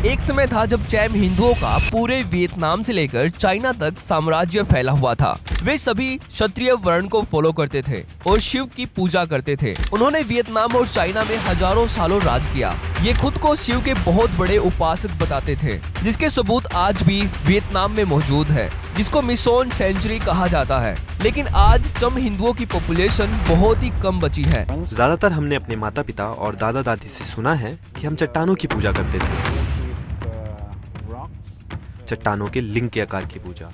एक समय था जब चैम हिंदुओं का पूरे वियतनाम से लेकर चाइना तक साम्राज्य फैला हुआ था। वे सभी क्षत्रिय वर्ण को फॉलो करते थे और शिव की पूजा करते थे। उन्होंने वियतनाम और चाइना में हजारों सालों राज किया। ये खुद को शिव के बहुत बड़े उपासक बताते थे, जिसके सबूत आज भी वियतनाम में मौजूद है, जिसको मिसोन सेंचुरी कहा जाता है। लेकिन आज चम हिंदुओं की पॉपुलेशन बहुत ही कम बची है। ज्यादातर हमने अपने माता पिता और दादा दादी से सुना है कि हम चट्टानों की पूजा करते थे, चट्टानों के लिंग के आकार की पूजा।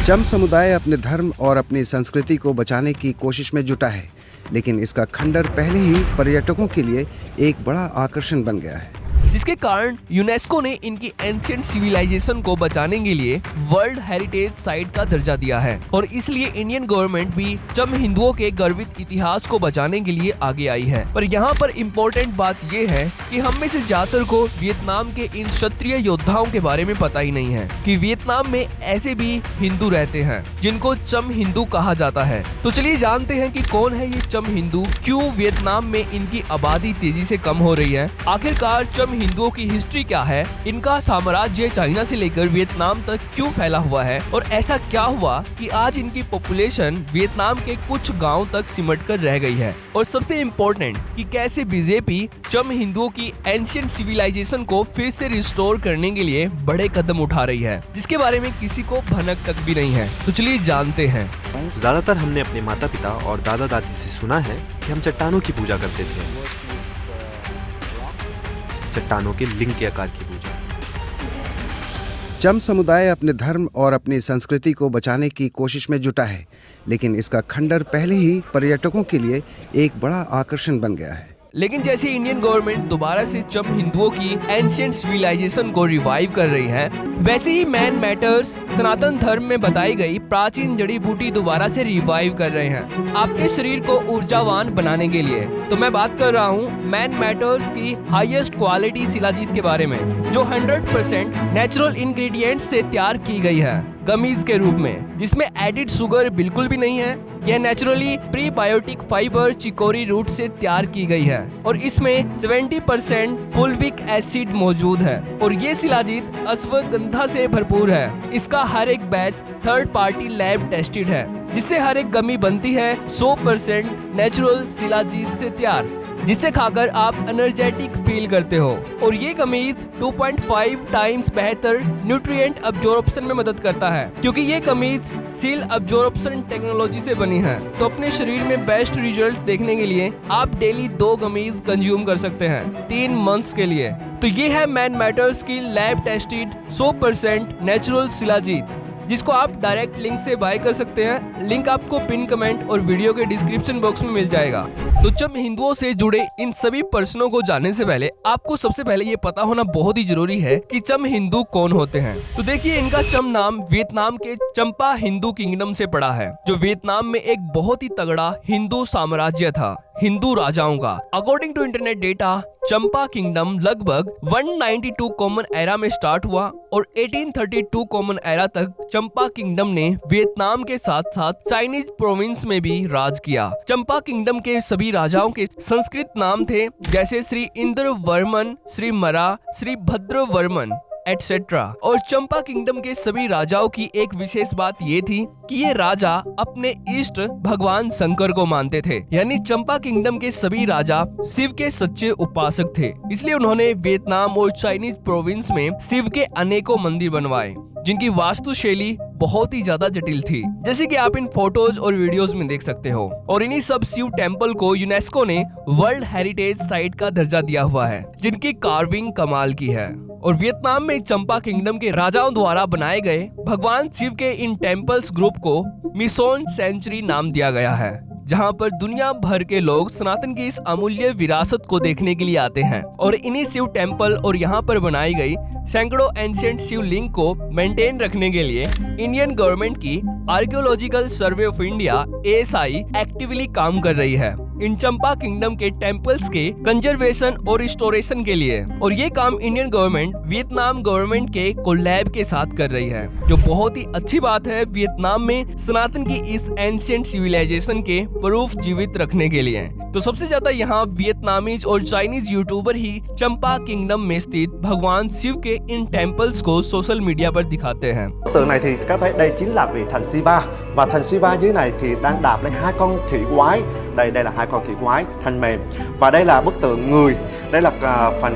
चम समुदाय अपने धर्म और अपनी संस्कृति को बचाने की कोशिश में जुटा है, लेकिन इसका खंडर पहले ही पर्यटकों के लिए एक बड़ा आकर्षण बन गया है, जिसके कारण यूनेस्को ने इनकी एंशिएंट सिविलाइजेशन को बचाने के लिए वर्ल्ड हेरिटेज साइट का दर्जा दिया है। और इसलिए इंडियन गवर्नमेंट भी चम हिंदुओं के गर्वित इतिहास को बचाने के लिए आगे आई है। पर यहाँ पर इम्पोर्टेंट बात ये है कि हम में से ज्यादातर को वियतनाम के इन क्षत्रिय योद्धाओं के बारे में पता ही नहीं है कि वियतनाम में ऐसे भी हिंदू रहते हैं जिनको चम हिंदू कहा जाता है। तो चलिए जानते हैं कि कौन है ये चम हिंदू, क्यों वियतनाम में इनकी आबादी तेजी से कम हो रही है, आखिरकार चम हिंदुओं की हिस्ट्री क्या है, इनका साम्राज्य चाइना से लेकर वियतनाम तक क्यों फैला हुआ है और ऐसा क्या हुआ कि आज इनकी पॉपुलेशन वियतनाम के कुछ गांव तक सिमट कर रह गई है, और सबसे इम्पोर्टेंट कि कैसे बीजेपी चम हिंदुओं की एंशिएंट सिविलाइजेशन को फिर से रिस्टोर करने के लिए बड़े कदम उठा रही है, जिसके बारे में किसी को भनक तक भी नहीं है। तो चलिए जानते हैं। ज्यादातर हमने अपने माता पिता और दादा दादी से सुना है कि हम चट्टानों की पूजा करते थे, चट्टानों के लिंग के आकार की पूजा। चम समुदाय अपने धर्म और अपनी संस्कृति को बचाने की कोशिश में जुटा है, लेकिन इसका खंडर पहले ही पर्यटकों के लिए एक बड़ा आकर्षण बन गया है। लेकिन जैसे इंडियन गवर्नमेंट दोबारा से चम हिंदुओं की एंशिएंट सिविलाइजेशन को रिवाइव कर रही है, वैसे ही मैन मैटर्स सनातन धर्म में बताई गई प्राचीन जड़ी बूटी दोबारा से रिवाइव कर रहे हैं आपके शरीर को ऊर्जावान बनाने के लिए। तो मैं बात कर रहा हूँ मैन मैटर्स की हाईएस्ट क्वालिटी शिलाजीत के बारे में, जो 100% नेचुरल इंग्रेडिएंट्स से तैयार की गई है गमीज के रूप में, जिसमें एडिड शुगर बिल्कुल भी नहीं है। यह naturally prebiotic fibre chicory root से तैयार की गई है और इसमें 70% फुलविक एसिड मौजूद है और ये शिलाजीत अश्वगंधा से भरपूर है। इसका हर एक batch third party lab tested है, जिससे हर एक गमी बनती है 100% नेचुरल शिलाजीत से तैयार, जिसे खाकर आप एनर्जेटिक फील करते हो। और ये कमीज 2.5 टाइम्स बेहतर न्यूट्रिएंट अब्जॉर्प्शन में मदद करता है, क्योंकि ये कमीज सील अब्जॉर्प्शन टेक्नोलॉजी से बनी है। तो अपने शरीर में बेस्ट रिजल्ट देखने के लिए आप डेली 2 कमीज कंज्यूम कर सकते हैं 3 मंथ्स के लिए। तो ये है मैन मैटर्स की लैब टेस्टेड 100% नेचुरल शिलाजीत, जिसको आप डायरेक्ट लिंक से बाय कर सकते हैं। लिंक आपको पिन कमेंट और वीडियो के डिस्क्रिप्शन बॉक्स में मिल जाएगा। तो चम हिंदुओं से जुड़े इन सभी पर्सनों को जानने से पहले आपको सबसे पहले ये पता होना बहुत ही जरूरी है कि चम हिंदू कौन होते हैं। तो देखिए, इनका चम नाम वियतनाम के चंपा हिंदू किंगडम से पड़ा है, जो वियतनाम में एक बहुत ही तगड़ा हिंदू साम्राज्य था हिंदू राजाओं का। According to internet data, Champa kingdom लगभग 192 कॉमन एरा में स्टार्ट हुआ और 1832 कॉमन एरा तक चंपा किंगडम ने वियतनाम के साथ साथ चाइनीज प्रोविंस में भी राज किया। चंपा किंगडम के सभी राजाओं के संस्कृत नाम थे, जैसे श्री इंद्र वर्मन, श्री मरा, श्री भद्र वर्मन एटसेट्रा। और चंपा किंगडम के सभी राजाओं की एक विशेष बात ये थी कि ये राजा अपने इष्ट भगवान शंकर को मानते थे, यानी चंपा किंगडम के सभी राजा शिव के सच्चे उपासक थे। इसलिए उन्होंने वियतनाम और चाइनीज प्रोविंस में शिव के अनेकों मंदिर बनवाए, जिनकी वास्तुशैली बहुत ही ज्यादा जटिल थी, जैसे कि आप इन फोटोज और वीडियोस में देख सकते हो। और इन्हीं सब शिव टेम्पल को यूनेस्को ने वर्ल्ड हेरिटेज साइट का दर्जा दिया हुआ है, जिनकी कार्विंग कमाल की है। और वियतनाम में चंपा किंगडम के राजाओं द्वारा बनाए गए भगवान शिव के इन टेम्पल्स ग्रुप को मिसोन सेंचुरी नाम दिया गया है, जहां पर दुनिया भर के लोग सनातन की इस अमूल्य विरासत को देखने के लिए आते हैं। और इन्हीं शिव टेम्पल और यहाँ पर बनाई गई सैकड़ों एंशिएंट शिवलिंग को मेंटेन रखने के लिए इंडियन गवर्नमेंट की archaeological survey of India ASI actively काम कर रही है इन चंपा किंगडम के टेम्पल्स के कंजर्वेशन और रिस्टोरेशन के लिए। और ये काम इंडियन गवर्नमेंट वियतनाम गवर्नमेंट के कोलैब के साथ कर रही है। जो बहुत ही अच्छी बात है वियतनाम में सनातन की इस एंशिएंट सिविलाइजेशन के प्रूफ जीवित रखने के लिए। तो सबसे ज्यादा यहाँ वियतनामीज और चाइनीज यूट्यूबर ही चंपा किंगडम में स्थित भगवान शिव के इन टेम्पल्स को सोशल मीडिया पर दिखाते हैं। Bức tượng này thì các thấy đây chính là vị thần Shiva, và thần Shiva dưới này thì đang đạp lên hai con thủy quái. Đây là hai con thủy quái thân mềm, và đây là bức tượng người, đây là phần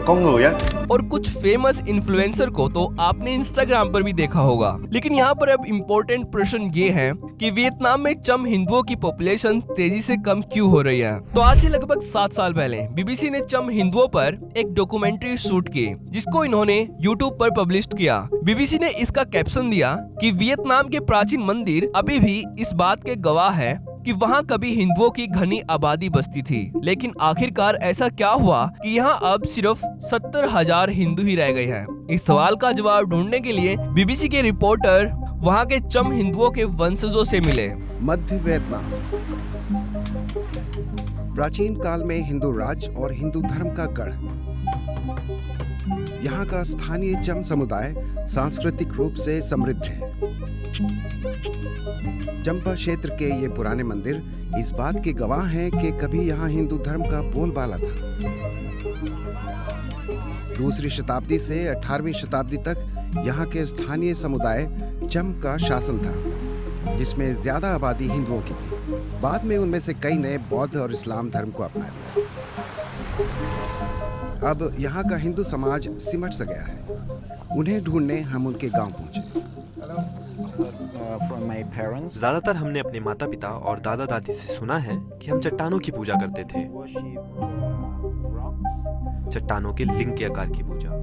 con người á। और कुछ famous influencer को तो आपने Instagram पर भी देखा होगा। लेकिन यहाँ पर अब इम्पोर्टेंट प्रश्न ये है कि वियतनाम में चम हिंदुओं की पॉपुलेशन तेजी से कम क्यों हो रही है। तो आज से लगभग 7 साल पहले बीबीसी ने चम हिंदुओं पर एक डॉक्यूमेंट्री शूट की, जिसको इन्होंने यूट्यूब पर पब्लिश किया। बीबीसी ने इसका कैप्शन दिया कि वियतनाम के प्राचीन मंदिर अभी भी इस बात के गवाह है कि वहाँ कभी हिंदुओं की घनी आबादी बसती थी, लेकिन आखिरकार ऐसा क्या हुआ कि यहाँ अब सिर्फ 70,000 हिंदू ही रह गए हैं। इस सवाल का जवाब ढूंढने के लिए बीबीसी के रिपोर्टर वहाँ के चम हिंदुओं के वंशजों से मिले। मध्य वियतनाम प्राचीन काल में हिंदू राज और हिंदू धर्म का गढ़। यहाँ का स्थानीय चम समुदाय सांस्कृतिक रूप से समृद्ध है। चंपा क्षेत्र के ये पुराने मंदिर इस बात के गवाह हैं कि कभी यहाँ हिंदू धर्म का बोलबाला था। 2री शताब्दी से 18वीं शताब्दी तक यहाँ के स्थानीय समुदाय चम का शासन था, जिसमें ज्यादा आबादी हिंदुओं की थी। बाद में उनमें से कई ने बौद्ध और इस्लाम धर्म को अपना लिया। अब यहाँ का हिंदू समाज सिमट सा गया है। उन्हें ढूंढने हम उनके गांव पहुंचे। ज्यादातर हमने अपने माता पिता और दादा दादी से सुना है कि हम चट्टानों की पूजा करते थे, चट्टानों के लिंग के आकार की पूजा।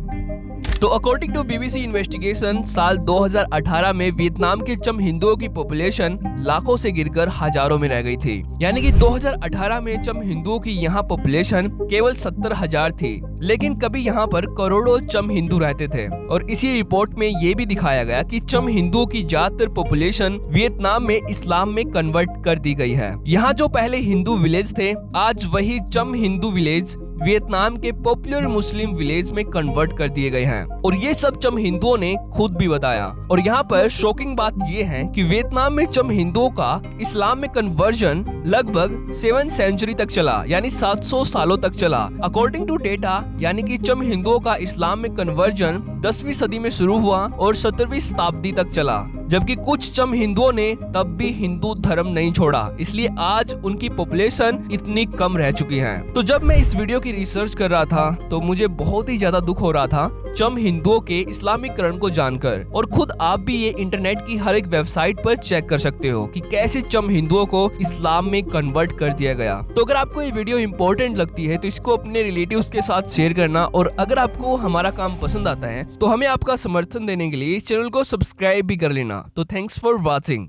तो अकॉर्डिंग टू बीबीसी इन्वेस्टिगेशन साल 2018 में वियतनाम के चम हिंदुओं की पॉपुलेशन लाखों से गिरकर हजारों में रह गई थी। यानी कि 2018 में चम हिंदुओं की यहाँ पॉपुलेशन केवल 70,000 थी, लेकिन कभी यहाँ पर करोड़ों चम हिंदू रहते थे। और इसी रिपोर्ट में ये भी दिखाया गया कि चम हिंदुओं की ज्यादातर पॉपुलेशन वियतनाम में इस्लाम में कन्वर्ट कर दी गई है। यहाँ जो पहले हिंदू विलेज थे, आज वही चम हिंदू विलेज वियतनाम के पॉपुलर मुस्लिम विलेज में कन्वर्ट कर दिए गए हैं। और ये सब चम हिंदुओं ने खुद भी बताया। और यहाँ पर शॉकिंग बात ये है कि वियतनाम में चम हिंदुओं का इस्लाम में कन्वर्जन लगभग 7th सेंचुरी तक चला, यानी 700 सालों तक चला। अकॉर्डिंग टू डेटा, यानी कि चम हिंदुओं का इस्लाम में कन्वर्जन 10वीं सदी में शुरू हुआ और 17वीं शताब्दी तक चला, जबकि कुछ चम हिंदुओं ने तब भी हिंदू धर्म नहीं छोड़ा, इसलिए आज उनकी पॉपुलेशन इतनी कम रह चुकी है। तो जब मैं इस वीडियो की रिसर्च कर रहा था तो मुझे बहुत ही ज्यादा दुख हो रहा था चम हिंदुओं के इस्लामीकरण को जानकर। और खुद आप भी ये इंटरनेट की हर एक वेबसाइट पर चेक कर सकते हो कि कैसे चम हिंदुओं को इस्लाम में कन्वर्ट कर दिया गया। तो अगर आपको ये वीडियो इंपॉर्टेंट लगती है तो इसको अपने रिलेटिव्स के साथ शेयर करना, और अगर आपको हमारा काम पसंद आता है तो हमें आपका समर्थन देने के लिए चैनल को सब्सक्राइब भी कर लेना। तो थैंक्स फॉर वॉचिंग।